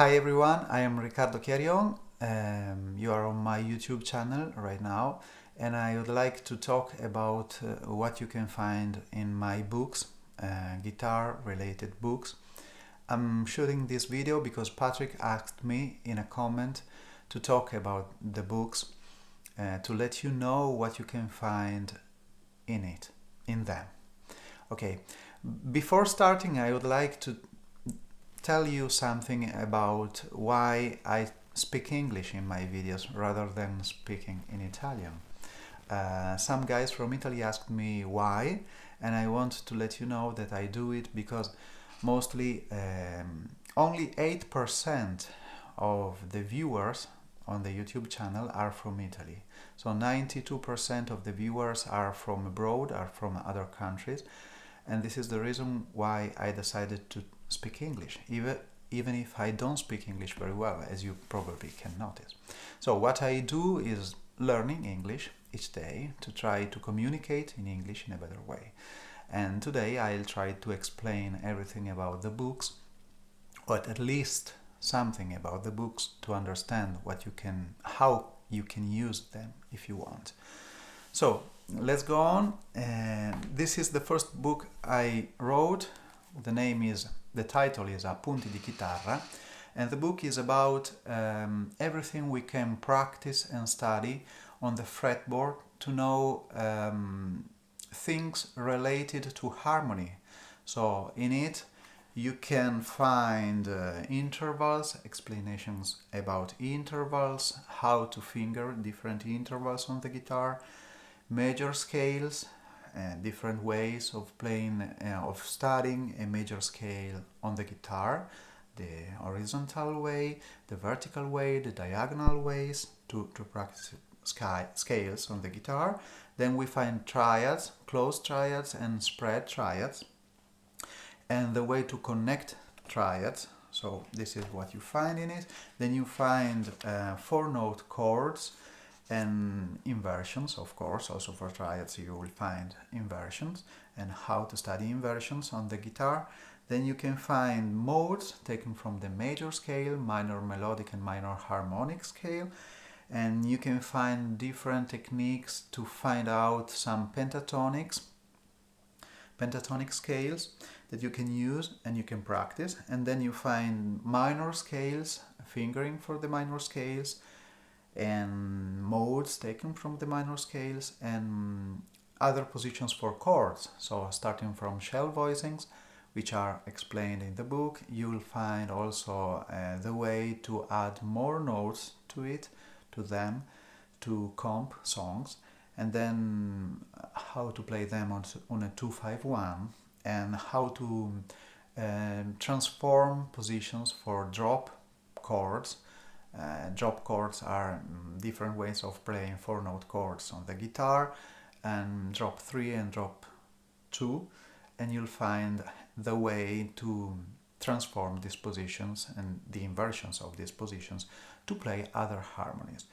Hi everyone, I am Riccardo Chiarion. You are on my YouTube channel right now, and I would like to talk about what you can find in my books, guitar related books. I'm shooting this video because Patrick asked me in a comment to talk about the books, to let you know what you can find in them. Okay, before starting, I would like to tell you something about why I speak English in my videos rather than speaking in Italian. Some guys from Italy asked me why, and I want to let you know that I do it because mostly only 8% of the viewers on the YouTube channel are from Italy. So 92% of the viewers are from abroad, are from other countries, and this is the reason why I decided to speak English, even if I don't speak English very well, as you probably can notice. So what I do is learning English each day to try to communicate in English in a better way. And today I'll try to explain everything about the books, or at least something about the books to understand how you can use them if you want. So let's go on. This is the first book I wrote. The title is Appunti di chitarra, and the book is about everything we can practice and study on the fretboard to know things related to harmony. So in it you can find intervals, explanations about intervals, how to finger different intervals on the guitar, major scales, different ways of playing, of studying a major scale on the guitar, the horizontal way, the vertical way, the diagonal ways to practice scales on the guitar. Then we find triads, closed triads and spread triads, and the way to connect triads. So this is what you find in it. Then you find 4-note chords and inversions, of course. Also for triads you will find inversions and how to study inversions on the guitar. Then you can find modes taken from the major scale, minor melodic and minor harmonic scale, and you can find different techniques to find out some pentatonic scales that you can use and you can practice. And then you find minor scales, fingering for the minor scales, and modes taken from the minor scales, and other positions for chords. So starting from shell voicings, which are explained in the book, you'll find also the way to add more notes to them to comp songs, and then how to play them on a 2-5-1, and how to transform positions for drop chords. Drop chords are different ways of playing 4-note chords on the guitar, and drop 3 and drop 2, and you'll find the way to transform these positions and the inversions of these positions to play other harmonies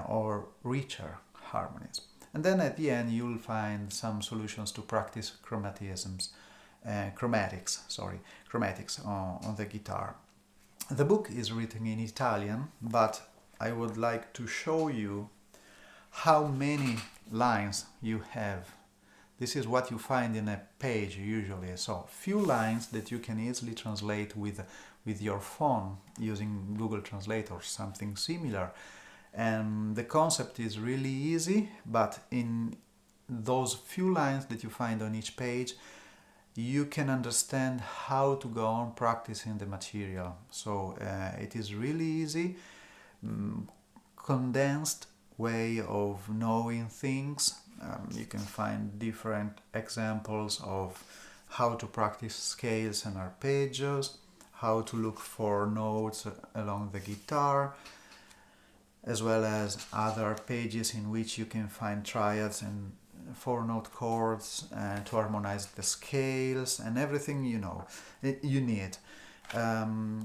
or richer harmonies. And then at the end you'll find some solutions to practice chromatics on the guitar. The book is written in Italian, but I would like to show you how many lines you have. This is what you find in a page usually. So few lines that you can easily translate with your phone using Google Translate or something similar. And the concept is really easy, but in those few lines that you find on each page, you can understand how to go on practicing the material. So it is really easy, condensed way of knowing things. You can find different examples of how to practice scales and arpeggios, how to look for notes along the guitar, as well as other pages in which you can find triads and 4-note chords to harmonize the scales and everything you need.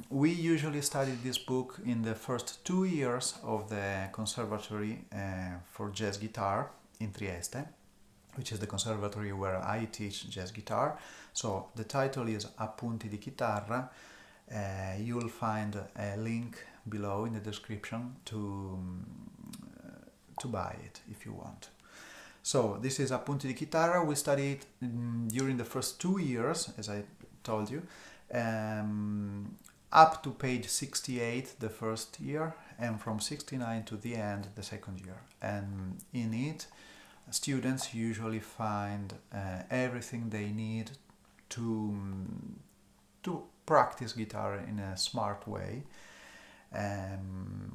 We usually studied this book in the first 2 years of the Conservatory for Jazz Guitar in Trieste, which is the conservatory where I teach jazz guitar. So the title is Appunti di chitarra, You'll find a link below in the description to buy it if you want. So this is Appunti di Chitarra. We studied during the first 2 years, as I told you, up to page 68 the first year, and from 69 to the end the second year. And in it, students usually find everything they need to practice guitar in a smart way,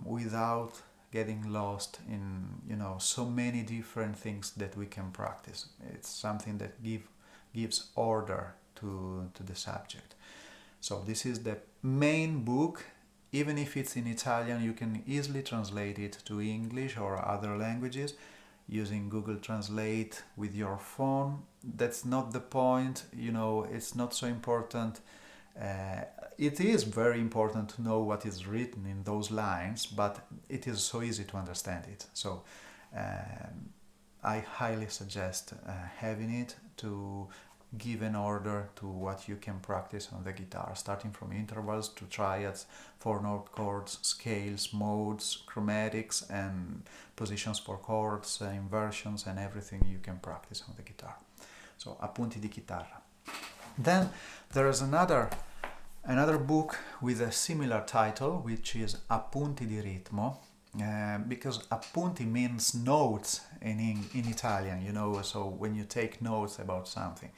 without getting lost in so many different things that we can practice. It's something that gives order to the subject. So this is the main book. Even if it's in Italian, you can easily translate it to English or other languages using Google Translate with your phone. That's not the point, it's not so important. It is very important to know what is written in those lines, but it is so easy to understand it. So I highly suggest having it to give an order to what you can practice on the guitar, starting from intervals to triads, 4-note chords, scales, modes, chromatics, and positions for chords, inversions, and everything you can practice on the guitar. So, Appunti di Chitarra. Then there is another book with a similar title, which is Appunti di Ritmo, because appunti means notes in Italian, so when you take notes about something.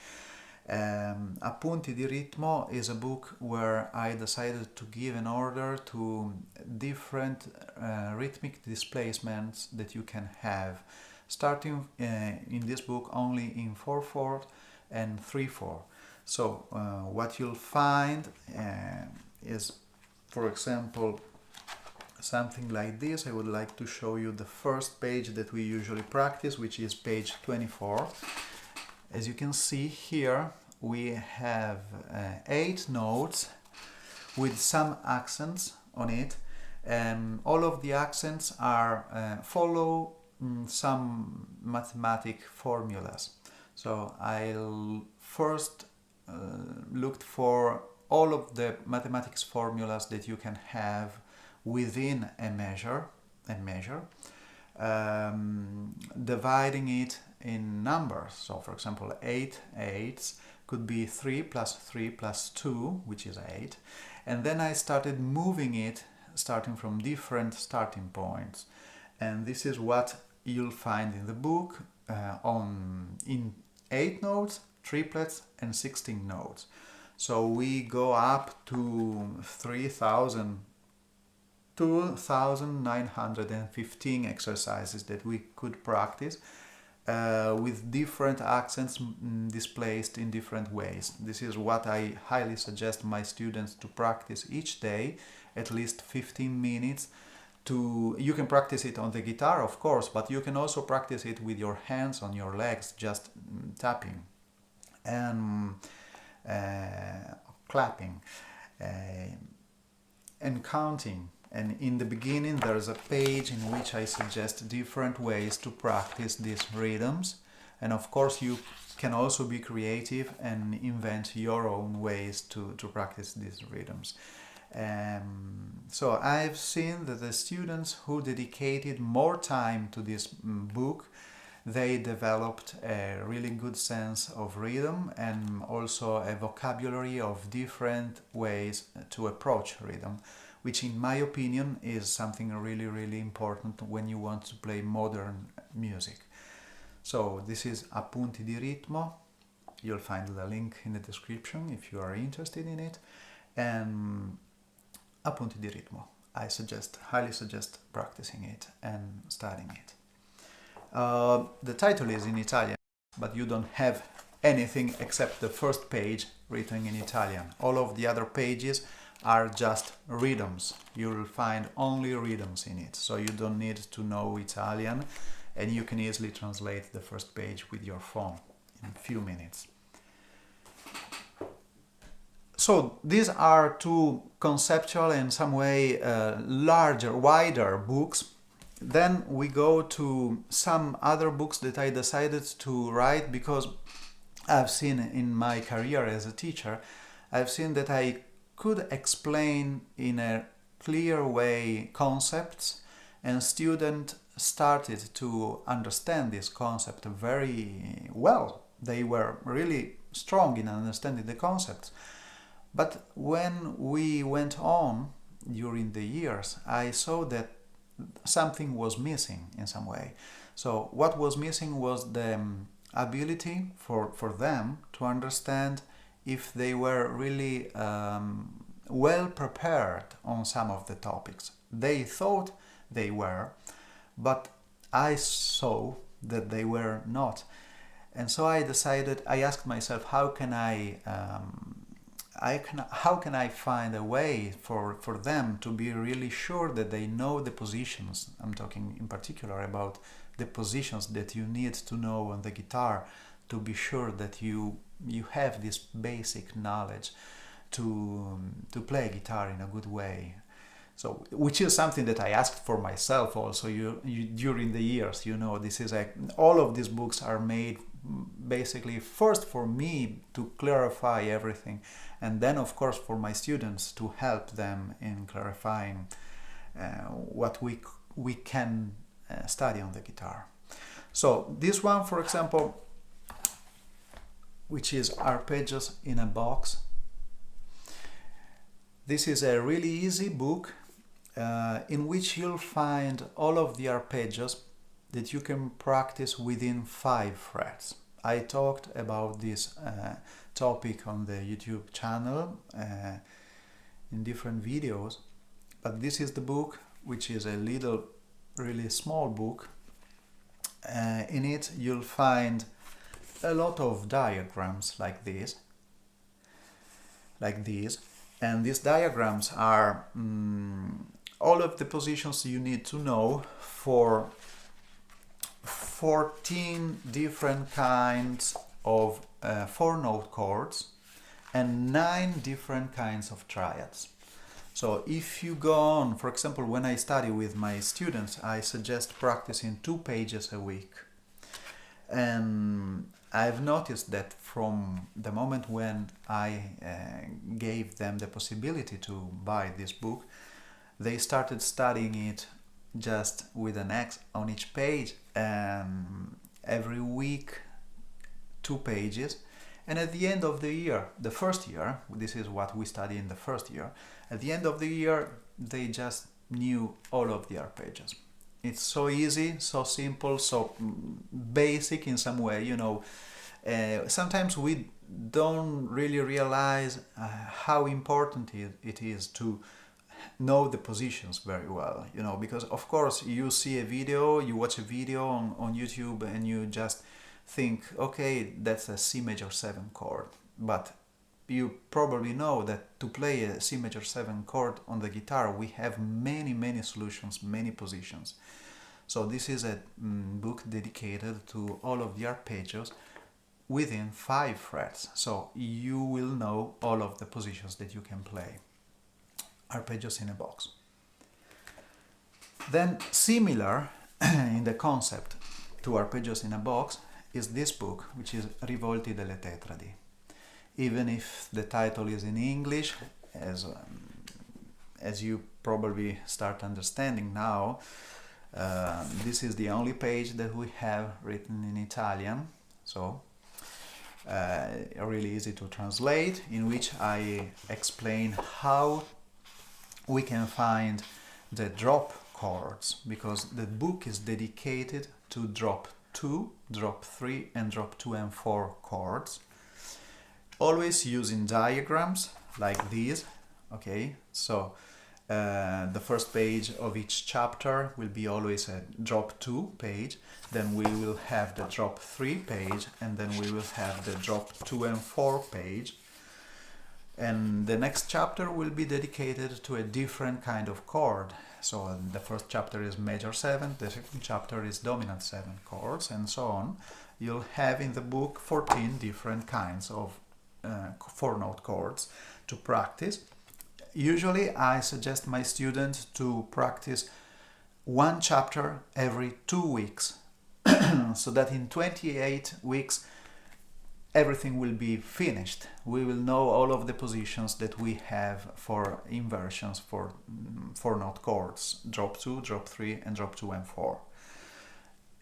Appunti di Ritmo is a book where I decided to give an order to different rhythmic displacements that you can have, starting in this book only in 4/4 and 3/4. So what you'll find is, for example, something like this. I would like to show you the first page that we usually practice, which is page 24. As you can see here, we have 8 notes with some accents on it, and all of the accents are follow some mathematic formulas. So I'll first looked for all of the mathematics formulas that you can have within a measure, dividing it in numbers. So for example, 8 eighths could be 3 plus 3 plus 2, which is 8. And then I started moving it, starting from different starting points. And this is what you'll find in the book in 8 notes, triplets, and 16 notes. So we go up to 2,915 exercises that we could practice with different accents displaced in different ways. This is what I highly suggest my students to practice each day, at least 15 minutes. You can practice it on the guitar, of course, but you can also practice it with your hands on your legs, just tapping and clapping and counting. And in the beginning there's a page in which I suggest different ways to practice these rhythms, and of course you can also be creative and invent your own ways to practice these rhythms. So I've seen that the students who dedicated more time to this book, they developed a really good sense of rhythm and also a vocabulary of different ways to approach rhythm, which in my opinion is something really, really important when you want to play modern music. So this is Appunti di Ritmo. You'll find the link in the description if you are interested in it. And Appunti di Ritmo. I highly suggest practicing it and studying it. The title is in Italian, but you don't have anything except the first page written in Italian. All of the other pages are just rhythms. You'll find only rhythms in it, so you don't need to know Italian, and you can easily translate the first page with your phone in a few minutes. So these are two conceptual and in some way wider books. Then we go to some other books that I decided to write because I've seen in my career as a teacher, I've seen that I could explain in a clear way concepts, and students started to understand this concept very well. They were really strong in understanding the concepts. But when we went on during the years, I saw that something was missing in some way. So what was missing was the ability for them to understand if they were really well prepared on some of the topics. They thought they were, but I saw that they were not. And so I decided, I asked myself, how can I find a way for them to be really sure that they know the positions. I'm talking in particular about the positions that you need to know on the guitar to be sure that you have this basic knowledge to play guitar in a good way. So, which is something that I asked for myself also during the years. This is all of these books are made basically first for me to clarify everything, and then of course for my students to help them in clarifying what we can study on the guitar. So this one, for example, which is Arpeggios in a Box. This is a really easy book in which you'll find all of the arpeggios that you can practice within 5 frets. I talked about this topic on the YouTube channel in different videos, but this is the book, which is a little, really small book. In it you'll find a lot of diagrams like these, and these diagrams are all of the positions you need to know for 14 different kinds of 4-note chords and 9 different kinds of triads. So if you go on, for example, when I study with my students, I suggest practicing 2 pages a week. And I've noticed that from the moment when I gave them the possibility to buy this book, they started studying it just with an X on each page, and every week 2 pages. And at the end of the year, the first year, this is what we study in the first year, at the end of the year they just knew all of the arpeggios. It's so easy, so simple, so basic in some way, sometimes we don't really realize how important it is to know the positions very well, because of course you watch a video on YouTube and you just think, okay, that's a C major 7 chord, but you probably know that to play a C major 7 chord on the guitar we have many solutions, many positions. So this is a book dedicated to all of the arpeggios within 5 frets, so you will know all of the positions that you can play. Arpeggios in a Box. Then similar in the concept to Arpeggios in a Box is this book, which is Rivolti delle Tetradi. Even if the title is in English, as you probably start understanding now, this is the only page that we have written in Italian, so really easy to translate, in which I explain how we can find the drop chords, because the book is dedicated to drop 2, drop 3 and drop 2 and 4 chords, always using diagrams like these. Okay, so the first page of each chapter will be always a drop 2 page, then we will have the drop 3 page, and then we will have the drop 2 and 4 page. And the next chapter will be dedicated to a different kind of chord. So the first chapter is major 7, the second chapter is dominant 7 chords, and so on. You'll have in the book 14 different kinds of 4-note chords to practice. Usually I suggest my students to practice 1 chapter every 2 weeks, so that in 28 weeks everything will be finished. We will know all of the positions that we have for inversions, for 4-note chords, drop 2, drop 3, and drop 2 and 4.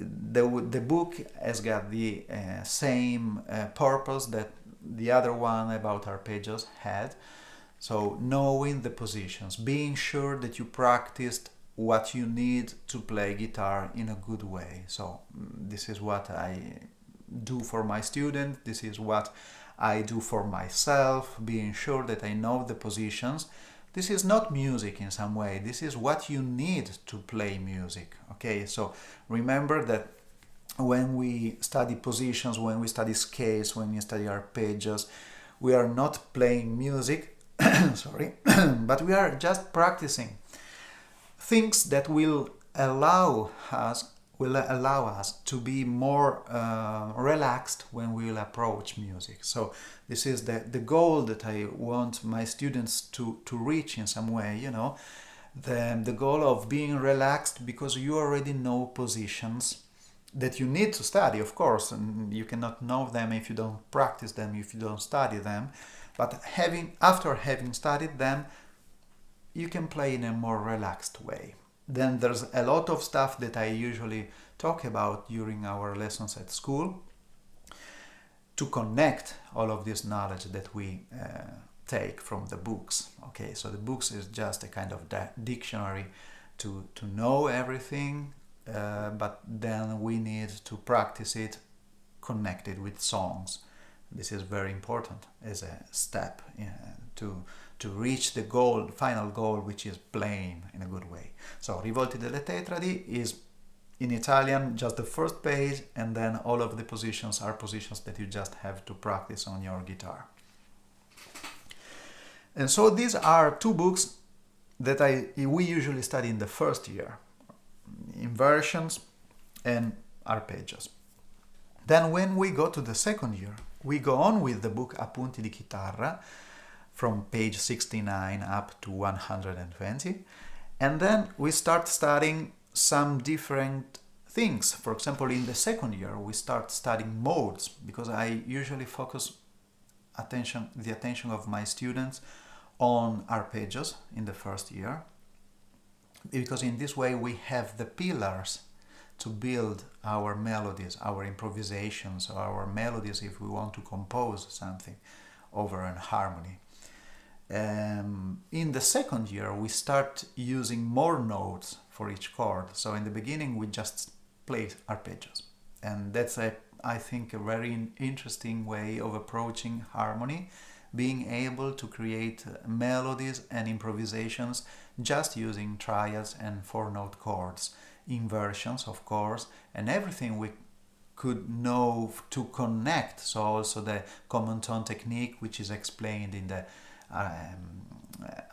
The book has got the same purpose that the other one about arpeggios had. So knowing the positions, being sure that you practiced what you need to play guitar in a good way. So this is what I do for my student, this is what I do for myself, being sure that I know the positions. This is not music in some way, this is what you need to play music. Okay, so remember that when we study positions, when we study scales, when we study arpeggios, we are not playing music, sorry, but we are just practicing things that will allow us to be more relaxed when we will approach music. So this is the goal that I want my students to reach in some way, you know, the goal of being relaxed, because you already know positions that you need to study, of course, and you cannot know them if you don't practice them, if you don't study them. But after having studied them, you can play in a more relaxed way. Then there's a lot of stuff that I usually talk about during our lessons at school to connect all of this knowledge that we take from the books. Okay, so the books is just a kind of dictionary to know everything, but then we need to practice it connected with songs. This is very important as a step to reach the goal, final goal, which is playing in a good way. So Rivolti delle Tetradi is in Italian just the first page, and then all of the positions are positions that you just have to practice on your guitar. And so these are two books that we usually study in the first year, inversions and arpeggios. Then when we go to the second year, we go on with the book Appunti di Chitarra from page 69 up to 120, and then we start studying some different things. For example, in the second year we start studying modes, because I usually focus the attention of my students on arpeggios in the first year, because in this way we have the pillars to build our melodies, our improvisations, or our melodies if we want to compose something over an harmony. In the second year we start using more notes for each chord. So in the beginning we just play arpeggios, and that's I think a very interesting way of approaching harmony, being able to create melodies and improvisations just using triads and 4-note chords, inversions of course, and everything we could know to connect. So also the common tone technique, which is explained in the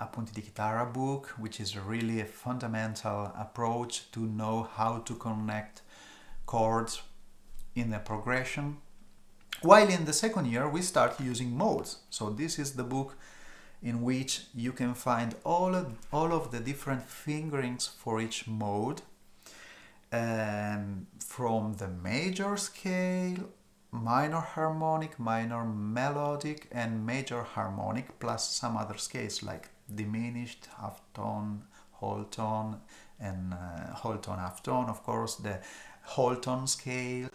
Appunti di Chitarra book, which is really a fundamental approach to know how to connect chords in a progression. While in the second year we start using modes. So this is the book in which you can find all of the different fingerings for each mode, from the major scale, minor harmonic, minor melodic, and major harmonic, plus some other scales like diminished, half tone, whole tone, and whole tone, half tone, of course, the whole tone scale.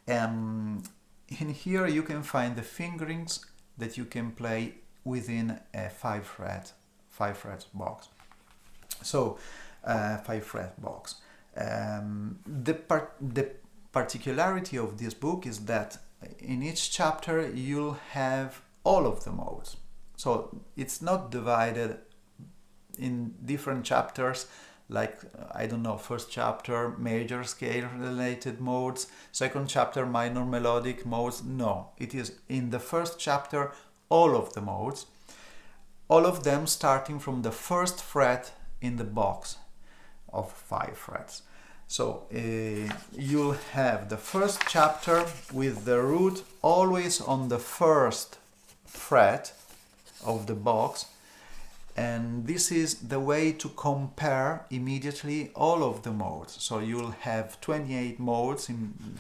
In here you can find the fingerings that you can play within a 5-fret box. So 5-fret box. The particularity of this book is that in each chapter you'll have all of the modes. So it's not divided in different chapters, like, I don't know, first chapter major scale related modes, second chapter minor melodic modes. No, it is in the first chapter all of the modes, all of them starting from the first fret in the box of 5 frets. So you'll have the first chapter with the root always on the first fret of the box, and this is the way to compare immediately all of the modes. So you'll have 28 modes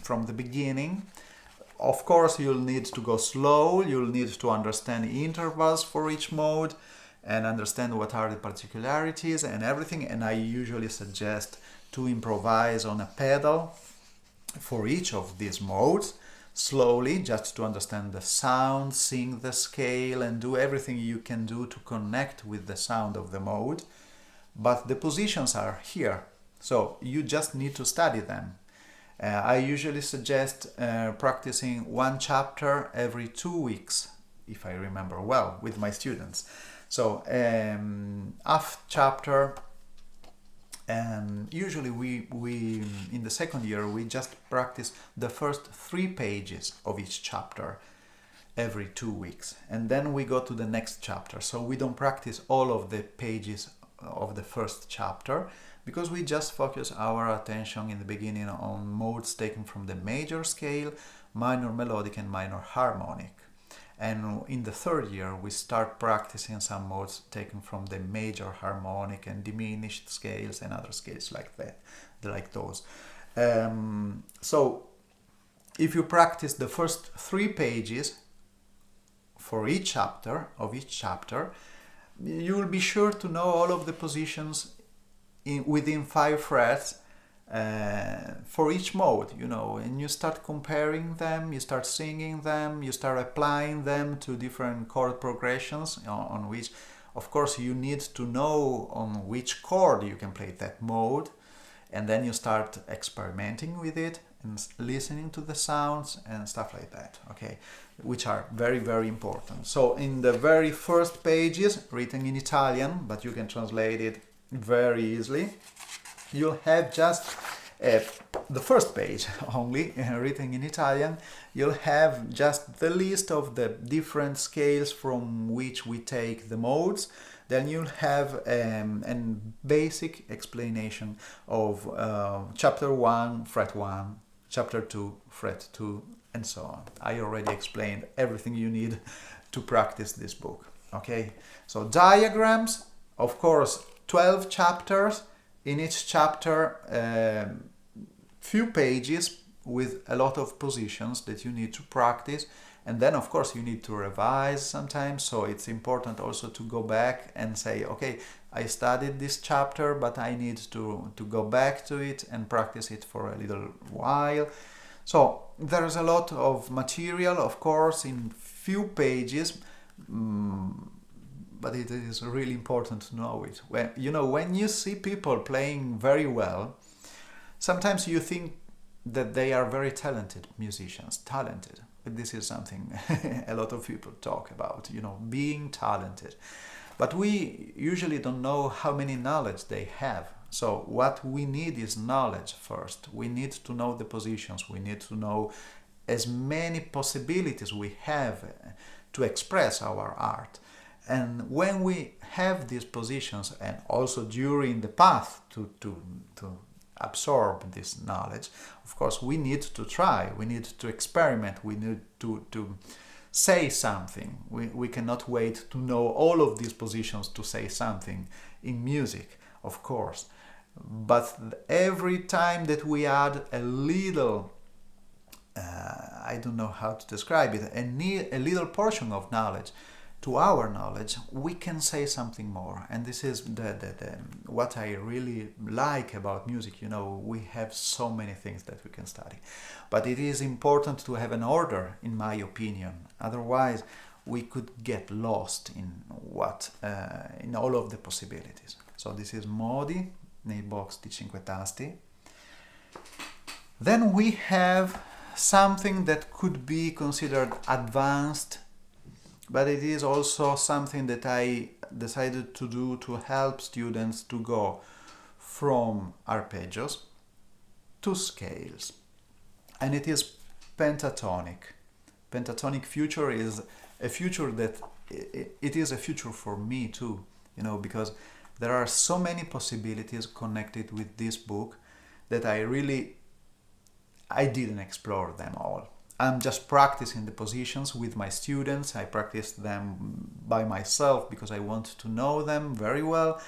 from the beginning, of course, you'll need to go slow, you'll need to understand intervals for each mode and understand what are the particularities and everything. And I usually suggest to improvise on a pedal for each of these modes slowly, just to understand the sound, sing the scale, and do everything you can do to connect with the sound of the mode. But the positions are here, so you just need to study them. I usually suggest practicing one chapter every 2 weeks, if I remember well, with my students. So half chapter, and usually we in the second year we just practice the first 3 pages of each chapter every 2 weeks, and then we go to the next chapter. So we don't practice all of the pages of the first chapter, because we just focus our attention in the beginning on modes taken from the major scale, minor melodic and minor harmonic. And in the third year we start practicing some modes taken from the major harmonic and diminished scales and other scales like that, like those. So if you practice the first 3 pages for each chapter, you will be sure to know all of the positions within 5 frets for each mode, and you start comparing them, you start singing them, you start applying them to different chord progressions on which, of course, you need to know on which chord you can play that mode, and then you start experimenting with it and listening to the sounds and stuff like that, okay, which are very, very important. So in the very first pages, written in Italian, but you can translate it very easily, you'll have just the first page only, written in Italian. You'll have just the list of the different scales from which we take the modes. Then you'll have a basic explanation of chapter 1, fret 1, chapter 2, fret 2, and so on. I already explained everything you need to practice this book. Okay, so diagrams, of course, 12 chapters. In each chapter, few pages with a lot of positions that you need to practice, and then of course you need to revise sometimes. So it's important also to go back and say, okay, I studied this chapter, but I need to go back to it and practice it for a little while. So there's a lot of material, of course, in few pages. But it is really important to know it. When you see people playing very well, sometimes you think that they are very talented musicians, but this is something a lot of people talk about, being talented. But we usually don't know how many knowledge they have. So what we need is knowledge first. We need to know the positions. We need to know as many possibilities we have to express our art. And when we have these positions, and also during the path to absorb this knowledge, of course, we need to try, we need to experiment, we need to say something. We cannot wait to know all of these positions to say something in music, of course. But every time that we add a little, I don't know how to describe it, a little portion of knowledge to our knowledge, we can say something more. And this is what I really like about music. We have so many things that we can study, but it is important to have an order, in my opinion. Otherwise we could get lost in in all of the possibilities. So this is modi nei box di 5 tasti. Then we have something that could be considered advanced, but it is also something that I decided to do to help students to go from arpeggios to scales. And it is pentatonic. Pentatonic future is a future that it is a future for me too, because there are so many possibilities connected with this book that I didn't explore them all. I'm just practicing the positions with my students. I practice them by myself because I want to know them very well,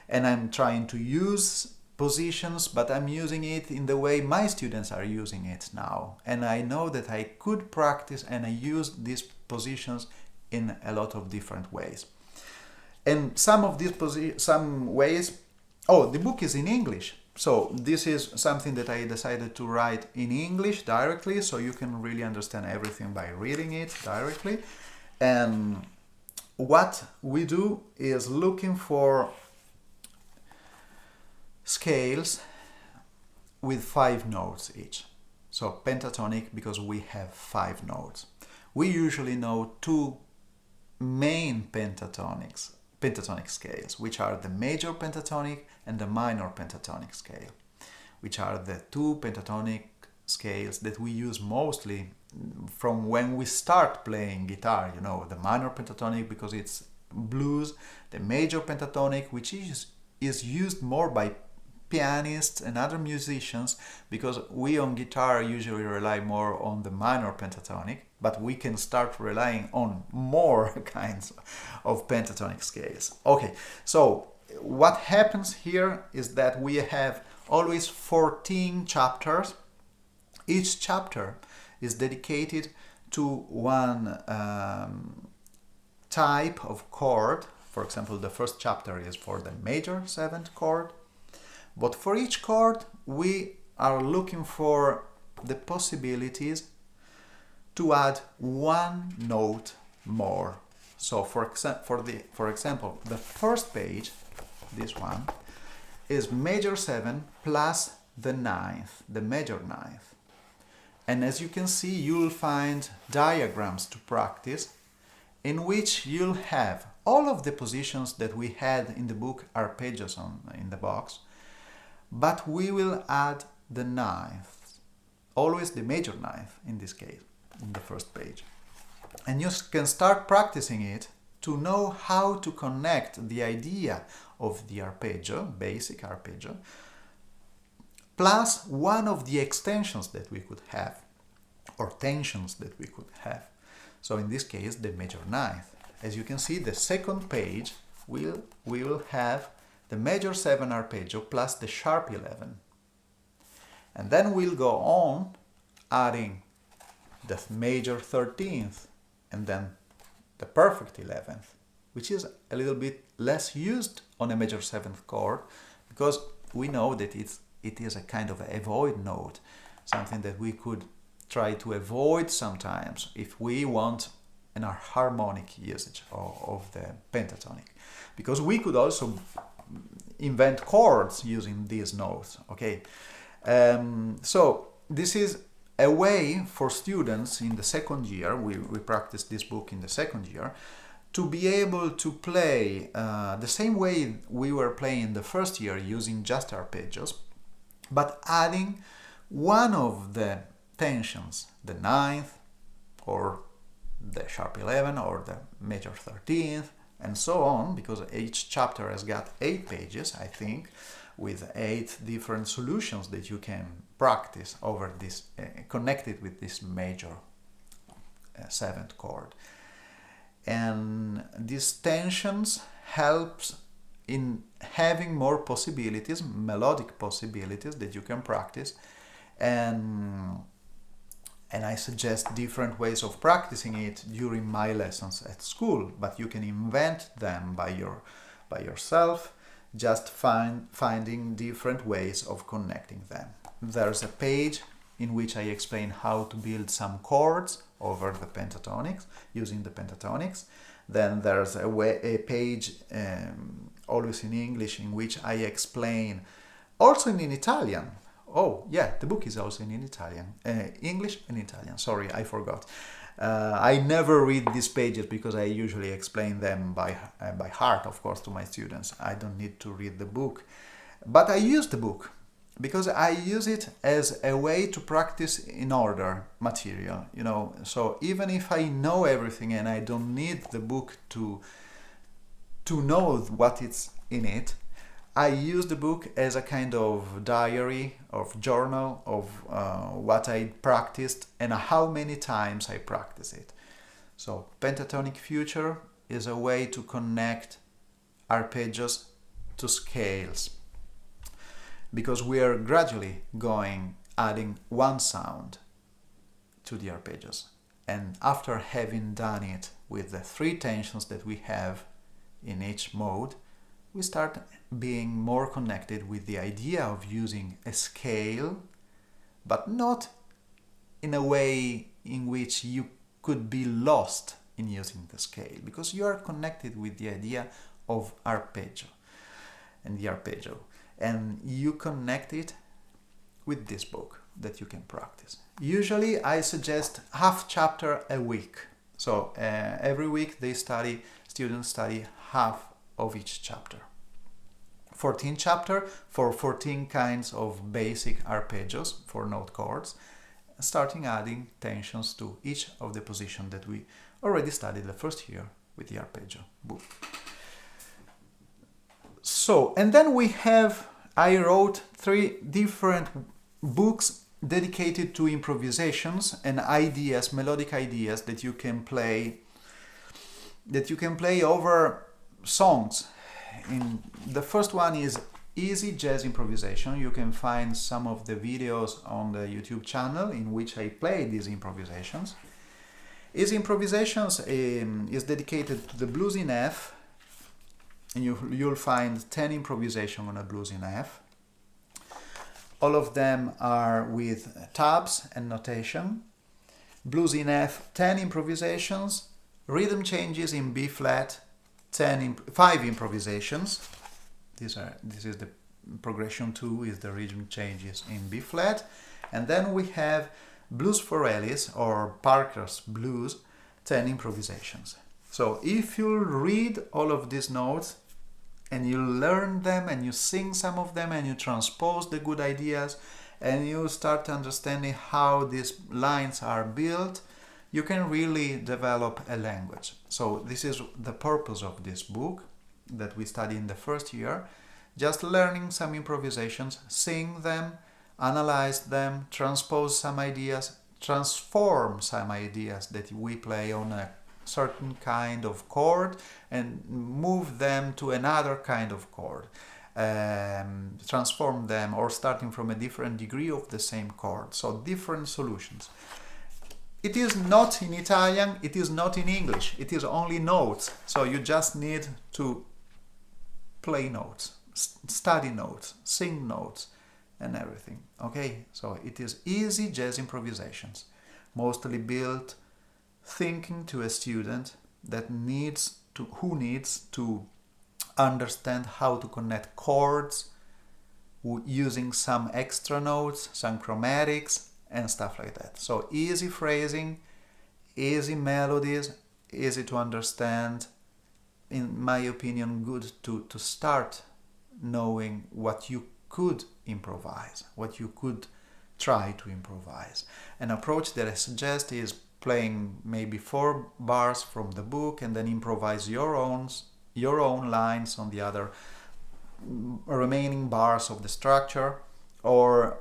and I'm trying to use positions, but I'm using it in the way my students are using it now. And I know that I could practice and I use these positions in a lot of different ways. And some of these some ways, the book is in English. So this is something that I decided to write in English directly, so you can really understand everything by reading it directly. And what we do is looking for scales with 5 notes each. So pentatonic, because we have 5 notes. We usually know 2 main pentatonic scales, which are the major pentatonic and the minor pentatonic scale, which are the 2 pentatonic scales that we use mostly from when we start playing guitar. You know, the minor pentatonic because it's blues, the major pentatonic, which is used more by pianists and other musicians, because we on guitar usually rely more on the minor pentatonic, but we can start relying on more kinds of pentatonic scales. Okay, so what happens here is that we have always 14 chapters. Each chapter is dedicated to one type of chord. For example, the first chapter is for the major 7th chord. But for each chord, we are looking for the possibilities to add 1 note more. So for example, the first page, this one, is major 7 plus the 9th, the major 9th. And as you can see, you'll find diagrams to practice in which you'll have all of the positions that we had in the book Arpeggios in the box, but we will add the 9th, always the major 9th in this case, in the first page. And you can start practicing it to know how to connect the idea of the arpeggio, basic arpeggio, plus one of the extensions that we could have, or tensions that we could have. So in this case, the major 9th. As you can see, the second page we will have the major 7 arpeggio plus the sharp 11. And then we'll go on adding the major 13th and then the perfect 11th, which is a little bit less used on a major 7th chord, because we know that it is a kind of avoid note, something that we could try to avoid sometimes if we want an harmonic usage of the pentatonic, because we could also invent chords using these notes. Okay, so this is a way for students in the second year, we practice this book in the second year, to be able to play the same way we were playing the first year using just arpeggios, but adding one of the tensions, the 9th or the sharp 11 or the major 13th and so on, because each chapter has got 8 pages, I think, with 8 different solutions that you can practice over this, connected with this major 7th chord. And these tensions helps in having more possibilities, melodic possibilities that you can practice, and I suggest different ways of practicing it during my lessons at school, but you can invent them by yourself, just finding different ways of connecting them. There's a page in which I explain how to build some chords over the pentatonics, using the pentatonics. Then there's a page, always in English, in which I explain, also in Italian. Oh, yeah, the book is also in Italian, English and Italian. Sorry, I forgot. I never read these pages because I usually explain them by heart, of course, to my students. I don't need to read the book. But I use the book because I use it as a way to practice in order material, you know. So even if I know everything and I don't need the book to know what is in it, I use the book as a kind of diary, of journal of what I practiced and how many times I practice it. So Pentatonic Future is a way to connect arpeggios to scales. because we are gradually adding one sound to the arpeggios. And after having done it with the 3 tensions that we have in each mode, we start being more connected with the idea of using a scale, but not in a way in which you could be lost in using the scale, because you are connected with the idea of arpeggio and the arpeggio, and you connect it with this book that you can practice. Usually I suggest half chapter a week, so every week students study half of each chapter. 14 chapter for 14 kinds of basic arpeggios for note chords, starting adding tensions to each of the positions that we already studied the first year with the arpeggio book. So, and then I wrote 3 different books dedicated to improvisations and ideas, melodic ideas that you can play over songs. The first one is Easy Jazz Improvisation. You can find some of the videos on the YouTube channel in which I play these improvisations. Easy Improvisations is dedicated to the blues in F, and you'll find 10 improvisations on a blues in F. All of them are with tabs and notation. Blues in F, 10 improvisations. Rhythm changes in B flat, 5 improvisations. This is the progression 2, is the rhythm changes in B flat. And then we have Blues for Ellis or Parker's Blues, 10 improvisations. So if you read all of these notes and you learn them and you sing some of them and you transpose the good ideas and you start understanding how these lines are built, you can really develop a language. So this is the purpose of this book that we study in the first year. Just learning some improvisations, sing them, analyze them, transpose some ideas, transform some ideas that we play on a certain kind of chord and move them to another kind of chord. Transform them, or starting from a different degree of the same chord. So different solutions. It is not in Italian, it is not in English, it is only notes. So you just need to play notes, study notes, sing notes, and everything. Okay, so it is easy jazz improvisations, mostly built thinking to a student who needs to understand how to connect chords using some extra notes, some chromatics, and stuff like that. So easy phrasing, easy melodies, easy to understand. In my opinion, good to start knowing what you could improvise, what you could try to improvise. An approach that I suggest is playing maybe 4 bars from the book and then improvise your own lines on the other remaining bars of the structure, or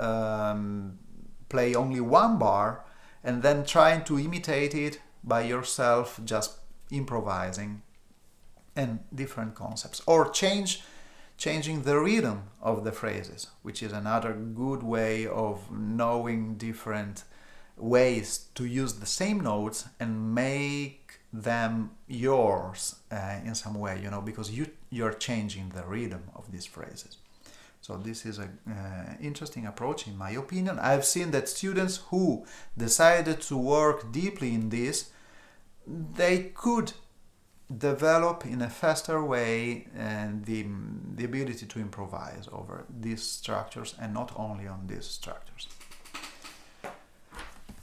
play only 1 bar and then trying to imitate it by yourself, just improvising, and different concepts. Or changing the rhythm of the phrases, which is another good way of knowing different ways to use the same notes and make them yours in some way, because you're changing the rhythm of these phrases. So this is an interesting approach, in my opinion. I've seen that students who decided to work deeply in this, they could develop in a faster way the ability to improvise over these structures, and not only on these structures.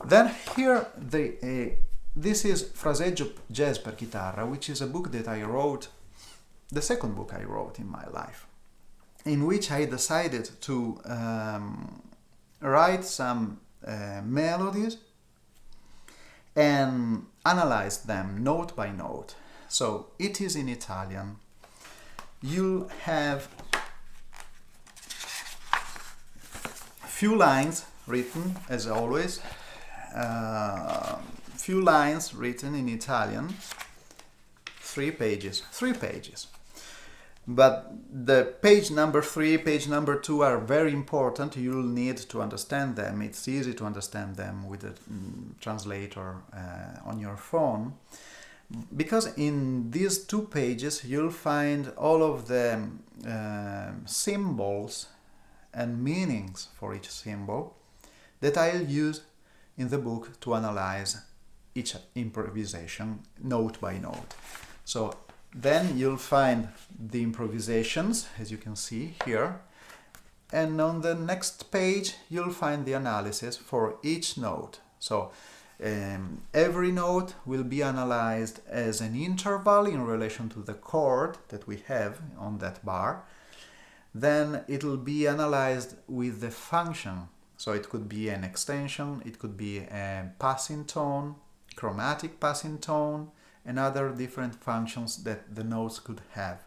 Then here, this is Fraseggio Jazz per Chitarra, which is a book that I wrote, the second book I wrote in my life, in which I decided to write some melodies and analyze them note by note. So it is in Italian. You'll have few lines written, as always, few lines written in Italian, 3 pages. But the page number 3, page number 2 are very important. You'll need to understand them. It's easy to understand them with a translator on your phone, because in these 2 pages you'll find all of the symbols and meanings for each symbol that I'll use in the book to analyze each improvisation note by note. So then you'll find the improvisations, as you can see here, and on the next page you'll find the analysis for each note. So every note will be analyzed as an interval in relation to the chord that we have on that bar. Then it'll be analyzed with the function. So it could be an extension, it could be a passing tone, chromatic passing tone, and other different functions that the notes could have,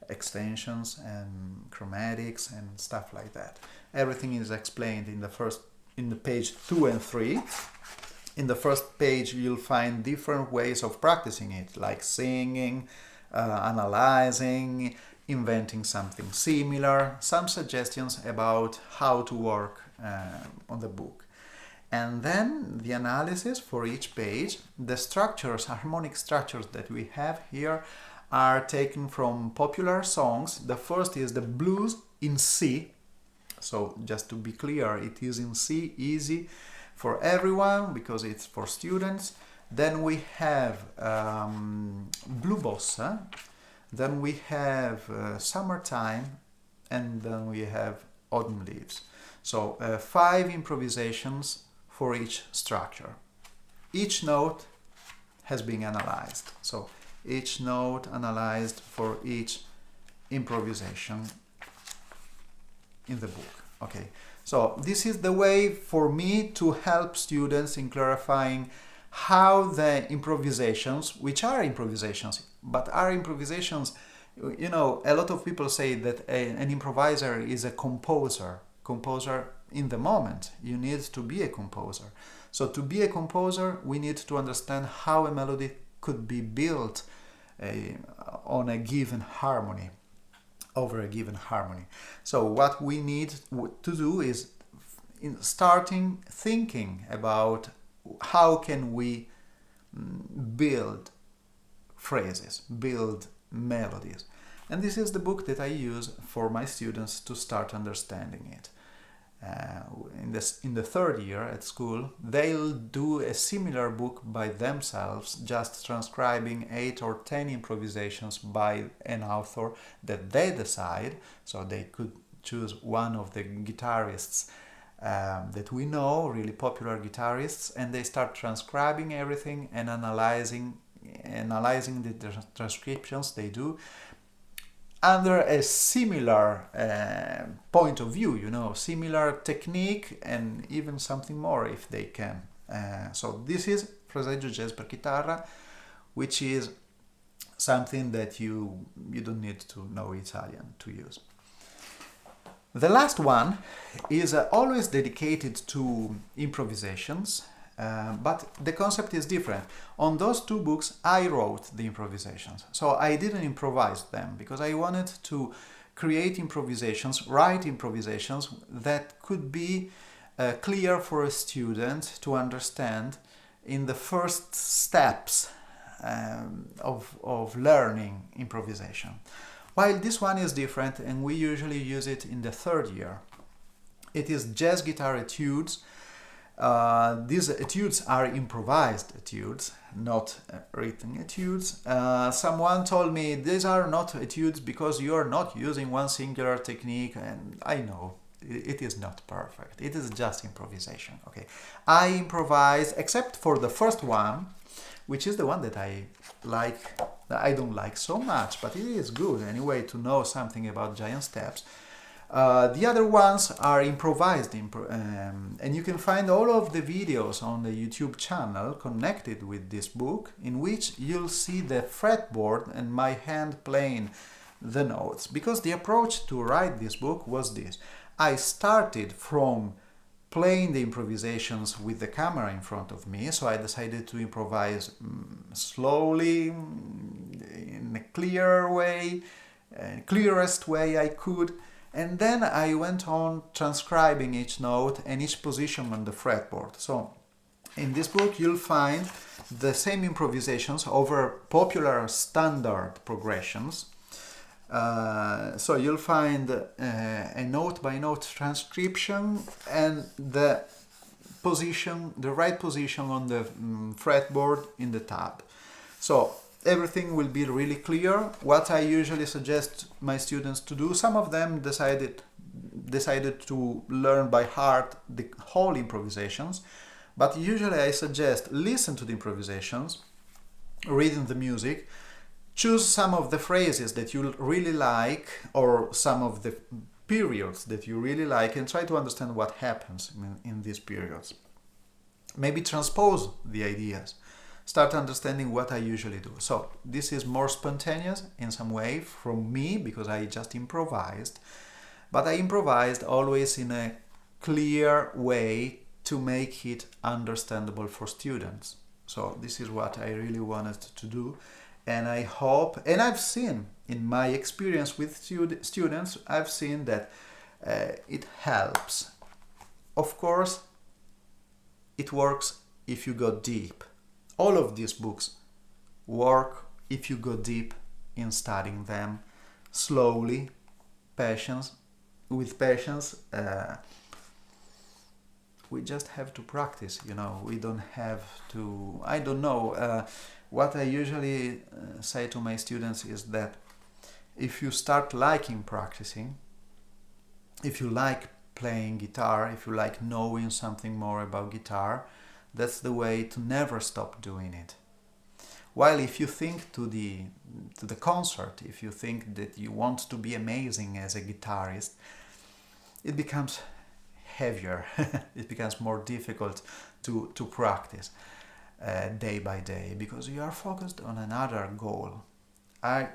extensions and chromatics and stuff like that. Everything is explained in the page 2 and 3. In the first page you'll find different ways of practicing it, like singing, analyzing, inventing something similar, some suggestions about how to work on the book. And then the analysis for each page. The structures, harmonic structures that we have here are taken from popular songs. The first is the blues in C. So just to be clear, it is in C, easy for everyone because it's for students. Then we have blue bossa. Then we have summertime, and then we have autumn leaves. So 5 improvisations for each structure. Each note has been analyzed. So each note analyzed for each improvisation in the book. Okay, so this is the way for me to help students in clarifying how the improvisations, which are improvisations, but are improvisations, you know, a lot of people say that an improviser is a composer in the moment. You need to be a composer. So to be a composer, we need to understand how a melody could be built on a given harmony, over a given harmony. So what we need to do is starting thinking about how can we build phrases, build melodies. And this is the book that I use for my students to start understanding it. In the 3rd year at school, they'll do a similar book by themselves, just transcribing 8 or 10 improvisations by an author that they decide. So they could choose one of the guitarists that we know, really popular guitarists, and they start transcribing everything and analyzing the transcriptions they do under a similar point of view, you know, similar technique, and even something more if they can. So this is Fraseggio Jazz per Chitarra, which is something that you don't need to know Italian to use. The last one is always dedicated to improvisations, but the concept is different. On those 2 books, I wrote the improvisations. So I didn't improvise them because I wanted to create improvisations, write improvisations that could be clear for a student to understand in the first steps of learning improvisation. While this one is different, and we usually use it in the 3rd year. It is jazz guitar etudes. These etudes are improvised etudes, not written etudes. Someone told me these are not etudes because you are not using one singular technique, and I know it is not perfect. It is just improvisation. Okay, I improvise except for the first one, which is the one that I like. I don't like so much, but it is good anyway to know something about giant steps. The other ones are improvised, and you can find all of the videos on the YouTube channel connected with this book, in which you'll see the fretboard and my hand playing the notes. Because the approach to write this book was this. I started from playing the improvisations with the camera in front of me, so I decided to improvise slowly, in a clear way, clearest way I could. And then I went on transcribing each note and each position on the fretboard. So in this book you'll find the same improvisations over popular standard progressions. So you'll find a note by note transcription and the right position on the fretboard in the tab. So everything will be really clear. What I usually suggest my students to do, some of them decided to learn by heart the whole improvisations, but usually I suggest listen to the improvisations, reading the music, choose some of the phrases that you really like or some of the periods that you really like and try to understand what happens in these periods. Maybe transpose the ideas. Start understanding what I usually do. So this is more spontaneous in some way from me because I just improvised, but I improvised always in a clear way to make it understandable for students. So this is what I really wanted to do, and I hope, and I've seen in my experience with students, I've seen that it helps. Of course, it works if you go deep. All of these books work if you go deep in studying them slowly, with patience. We just have to practice, we don't have to, I don't know, what I usually say to my students is that if you start liking practicing, if you like playing guitar, if you like knowing something more about guitar, that's the way to never stop doing it. While if you think to the concert, if you think that you want to be amazing as a guitarist, it becomes heavier. It becomes more difficult to practice day by day because you are focused on another goal.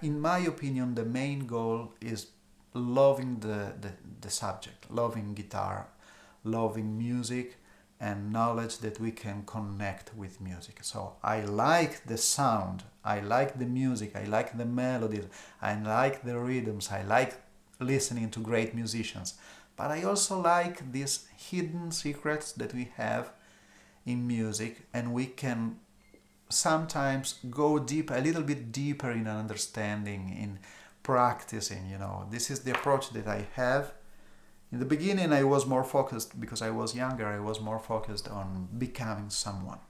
In my opinion, the main goal is loving the subject, loving guitar, loving music, and knowledge that we can connect with music. So I like the sound, I like the music, I like the melodies, I like the rhythms, I like listening to great musicians. But I also like these hidden secrets that we have in music, and we can sometimes go deep, a little bit deeper in understanding, in practicing, This is the approach that I have. In the beginning, I was more focused, because I was younger, I was more focused on becoming someone,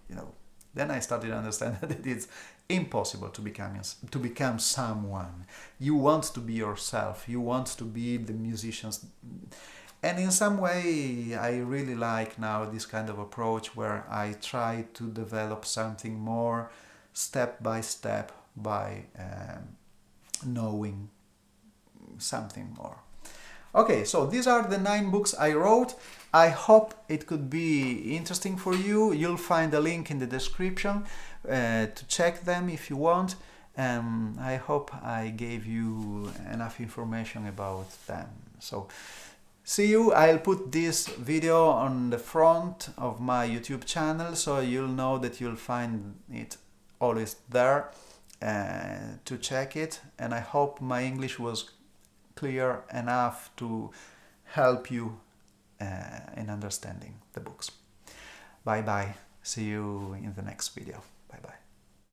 Then I started to understand that it's impossible to become someone. You want to be yourself, you want to be the musicians. And in some way, I really like now this kind of approach where I try to develop something more step by step by knowing something more. Okay, so these are the 9 books I wrote. I hope it could be interesting for you. You'll find a link in the description to check them if you want. I hope I gave you enough information about them. So, see you. I'll put this video on the front of my YouTube channel, so you'll know that you'll find it always there to check it. And I hope my English was clear enough to help you in understanding the books. Bye bye. See you in the next video. Bye bye.